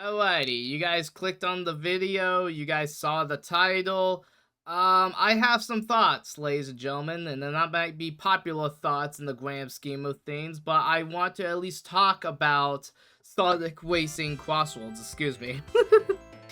Alrighty, you guys clicked on the video, you guys saw the title. I have some thoughts, ladies and gentlemen, and then that might be popular thoughts in the grand scheme of things, but I want to at least talk about Sonic Racing Crosswords, excuse me.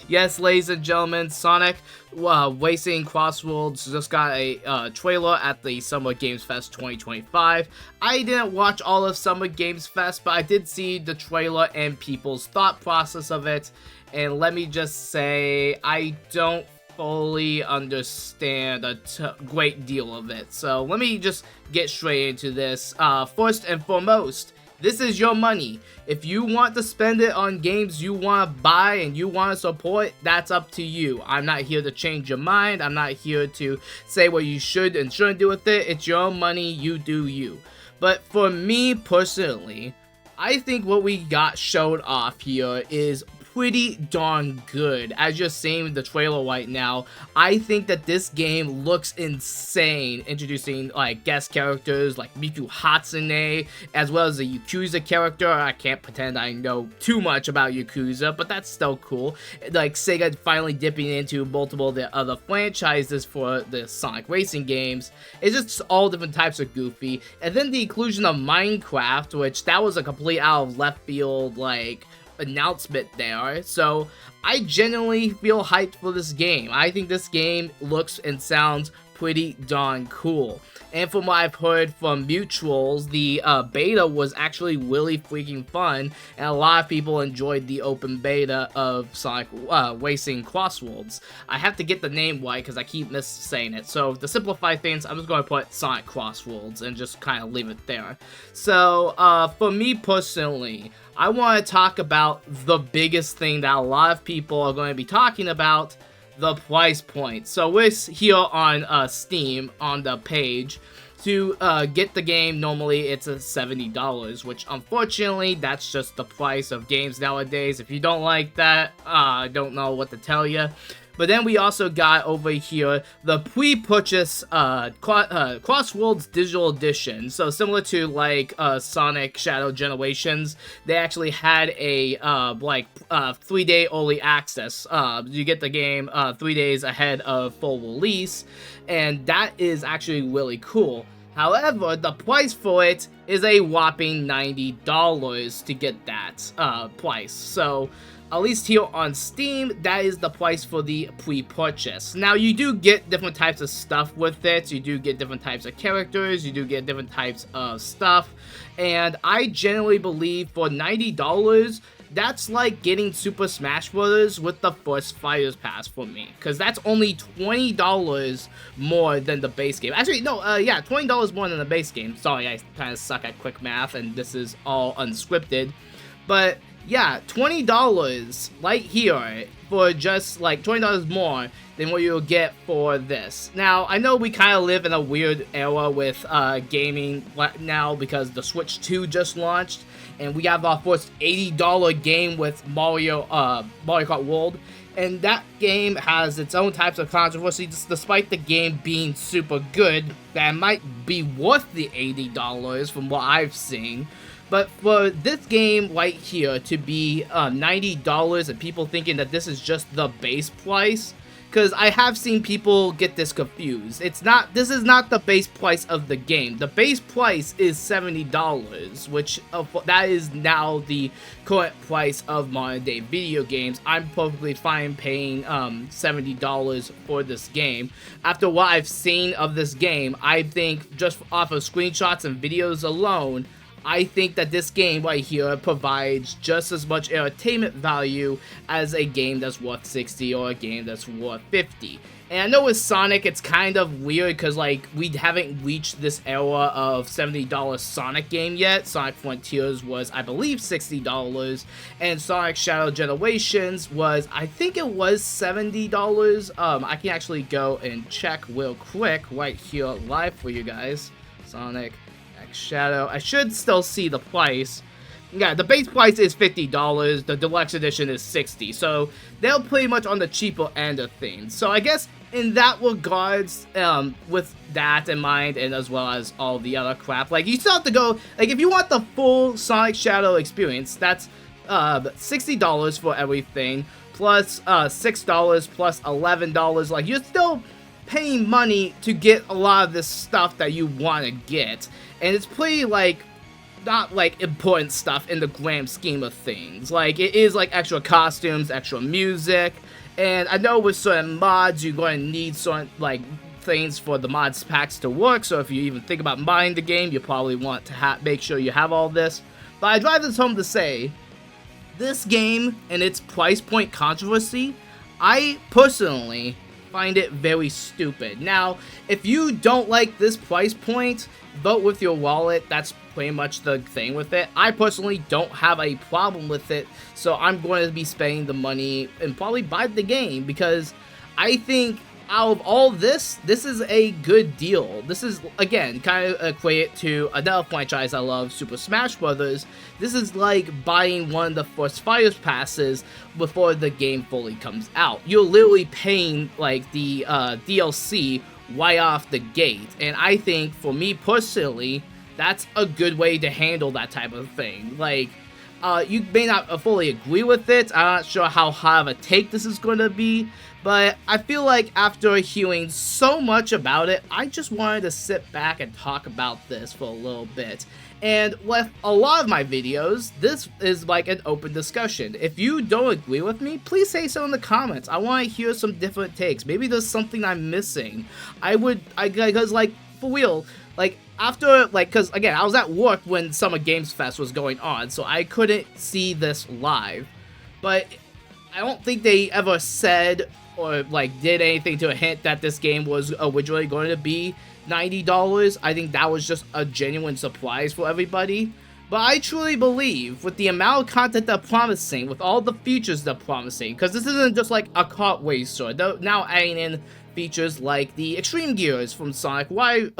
Yes, ladies and gentlemen, Sonic Racing Crosswords just got a trailer at the Summer Games Fest 2025. I didn't watch all of Summer Games Fest, but I did see the trailer and people's thought process of it. And let me just say, I don't fully understand a great deal of it. So let me just get straight into this. First and foremost, this is your money. If you want to spend it on games you want to buy and you want to support, that's up to you. I'm not here to change your mind. I'm not here to say what you should and shouldn't do with it. It's your money, you do you. But for me personally, I think what we got showed off here is pretty darn good. As you're seeing the trailer right now, I think that this game looks insane, introducing like guest characters like Miku Hatsune, as well as a Yakuza character. I can't pretend I know too much about Yakuza, but that's still cool. Like Sega finally dipping into multiple of the other franchises for the Sonic Racing games. It's just all different types of goofy. And then the inclusion of Minecraft, which that was a complete out of left field like announcement there. So I genuinely feel hyped for this game. I think this game looks and sounds pretty darn cool. And from what I've heard from mutuals, the beta was actually really freaking fun, and a lot of people enjoyed the open beta of Sonic Racing Crosswords. I have to get the name right because I keep saying it. So to simplify things, I'm just going to put Sonic Crosswords and just kind of leave it there. So for me personally, I want to talk about the biggest thing that a lot of people are going to be talking about: the price point. So we're here on Steam on the page. To get the game, normally it's $70, which unfortunately that's just the price of games nowadays. If you don't like that, I don't know what to tell you. But then we also got over here the pre-purchase Crosswords Digital Edition. So similar to like Sonic Shadow Generations, they actually had a 3-day early access. You get the game 3 days ahead of full release, and that is actually really cool. However, the price for it is a whopping $90 to get that price. So at least here on Steam, that is the price for the pre-purchase. Now, you do get different types of stuff with it. You do get different types of characters. You do get different types of stuff. And I generally believe for $90, that's like getting Super Smash Bros. With the first Fighters Pass for me. Because that's only $20 more than the base game. Actually, no, yeah, $20 more than the base game. Sorry, I kind of suck at quick math, and this is all unscripted. But yeah, $20 right here for just like $20 more than what you'll get for this. Now, I know we kind of live in a weird era with gaming right now because the Switch 2 just launched, and we have our first $80 game with Mario Kart World. And that game has its own types of controversy, despite the game being super good. That might be worth the $80 from what I've seen. But for this game right here to be $90 and people thinking that this is just the base price, because I have seen people get this confused. This is not the base price of the game. The base price is $70, which that is now the current price of modern day video games. I'm perfectly fine paying $70 for this game. After what I've seen of this game, I think just off of screenshots and videos alone, I think that this game right here provides just as much entertainment value as a game that's worth $60 or a game that's worth $50. And I know with Sonic, it's kind of weird because, like, we haven't reached this era of $70 Sonic game yet. Sonic Frontiers was, I believe, $60, and Sonic Shadow Generations was, I think it was $70. I can actually go and check real quick right here live for you guys. Sonic Shadow. I should still see the price. Yeah, the base price is $50. The deluxe edition is $60. So they're pretty much on the cheaper end of things. So I guess in that regards, with that in mind, and as well as all the other crap, like, you still have to go, like, if you want the full Sonic Shadow experience, that's $60 for everything, plus $6 plus $11. Like, you're still paying money to get a lot of this stuff that you want to get, and it's pretty, like, not, like, important stuff in the grand scheme of things. Like, it is, like, extra costumes, extra music, and I know with certain mods, you're going to need certain, like, things for the mods packs to work, so if you even think about buying the game, you probably want to make sure you have all this. But I drive this home to say, this game and its price point controversy, I personally find it very stupid. Now, if you don't like this price point, vote with your wallet. That's pretty much the thing with it. I personally don't have a problem with it, so I'm going to be spending the money and probably buy the game, because I think out of all this is a good deal. This is, again, kind of equate to another franchise I love, Super Smash Bros. This is like buying one of the first Fire Passes before the game fully comes out. You're literally paying, like, the DLC right off the gate, and I think, for me personally, that's a good way to handle that type of thing. Like, you may not fully agree with it. I'm not sure how high of a take this is going to be, but I feel like after hearing so much about it, I just wanted to sit back and talk about this for a little bit. And with a lot of my videos, this is like an open discussion. If you don't agree with me, please say so in the comments. I want to hear some different takes. Maybe there's something I'm missing. Because, like, for real, like, after, like, because, again, I was at work when Summer Games Fest was going on, so I couldn't see this live. But I don't think they ever said or, like, did anything to hint that this game was originally going to be $90. I think that was just a genuine surprise for everybody. But I truly believe, with the amount of content they're promising, with all the features they're promising, because this isn't just like a kart racer, they're now adding in features like the Extreme Gears from Sonic Riders,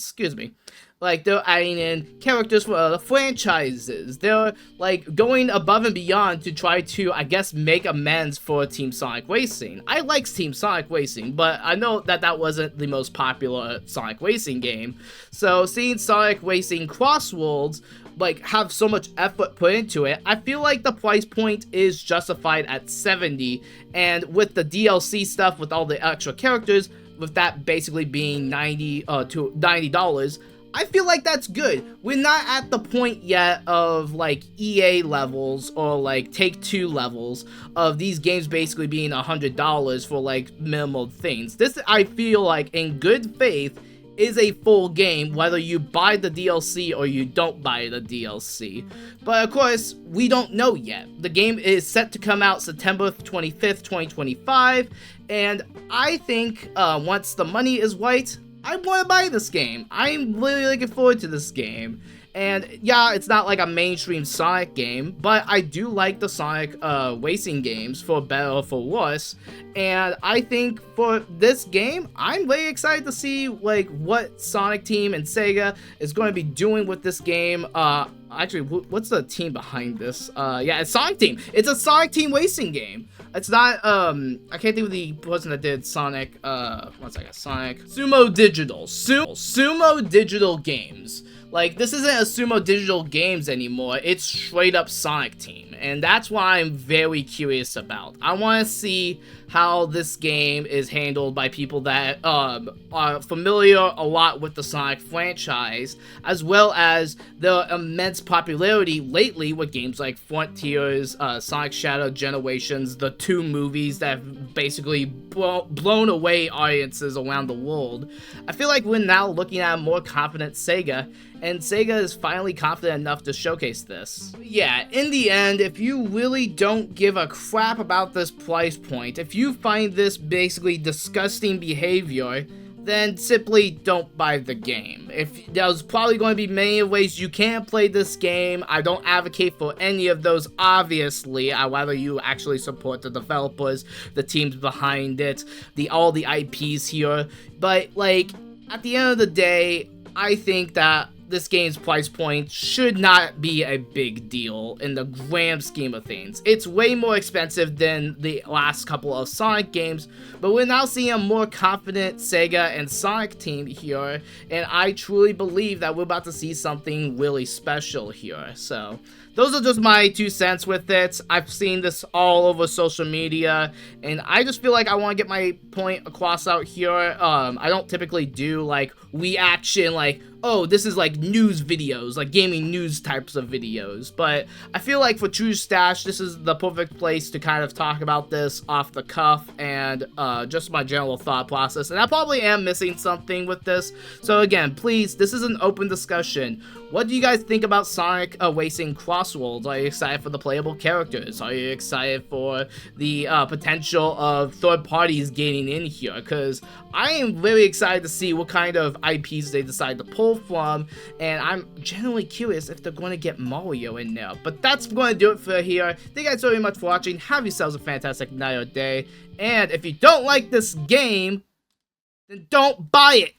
excuse me. Like, they're adding in characters for other franchises. They're, like, going above and beyond to try to, I guess, make amends for Team Sonic Racing. I like Team Sonic Racing, but I know that that wasn't the most popular Sonic Racing game. So, seeing Sonic Racing Crosswords, like, have so much effort put into it, I feel like the price point is justified at $70, and with the DLC stuff, with all the extra characters, with that basically being $90, I feel like that's good. We're not at the point yet of, like, EA levels or, like, Take-Two levels of these games basically being $100 for, like, minimal things. This, I feel like, in good faith, is a full game, whether you buy the DLC or you don't buy the DLC. But, of course, we don't know yet. The game is set to come out September 25th, 2025, and I think once the money is right, I want to buy this game. I'm really looking forward to this game. And yeah, it's not like a mainstream Sonic game, but I do like the Sonic racing games, for better or for worse. And I think for this game, I'm really excited to see, like, what Sonic Team and Sega is going to be doing with this game. Actually, what's the team behind this? Yeah, it's Sonic Team. It's a Sonic Team racing game. It's not, I can't think of the person that did Sonic, one second, Sonic. Sumo Digital. Sumo Digital Games. Like, this isn't a Sumo Digital Games anymore, it's straight up Sonic Team, and that's what I'm very curious about. I want to see how this game is handled by people that are familiar a lot with the Sonic franchise, as well as the immense popularity lately with games like Frontiers, Sonic Shadow Generations, the two movies that have basically blown away audiences around the world. I feel like we're now looking at a more confident Sega, and Sega is finally confident enough to showcase this. Yeah, in the end, if you really don't give a crap about this price point, if you find this basically disgusting behavior, then simply don't buy the game. If there's probably going to be many ways you can play this game, I don't advocate for any of those, obviously. I'd rather you actually support the developers, the teams behind it, all the IPs here. But, like, at the end of the day, I think that this game's price point should not be a big deal in the grand scheme of things. It's way more expensive than the last couple of Sonic games, but we're now seeing a more confident Sega and Sonic team here, and I truly believe that we're about to see something really special here. So, those are just my 2 cents with it. I've seen this all over social media, and I just feel like I want to get my point across out here. I don't typically do like reaction, like, oh, this is like news videos, like gaming news types of videos, but I feel like for Trouge Stash, this is the perfect place to kind of talk about this off the cuff and just my general thought process, and I probably am missing something with this, so again, please, this is an open discussion. What do you guys think about Sonic Racing Crosswords? Are you excited for the playable characters? Are you excited for the potential of third parties gaining in here? Because I am very excited to see what kind of IPs they decide to pull from, and I'm genuinely curious if they're going to get Mario in there. But that's going to do it for here. Thank you guys so very much for watching. Have yourselves a fantastic night or day. And if you don't like this game, then don't buy it.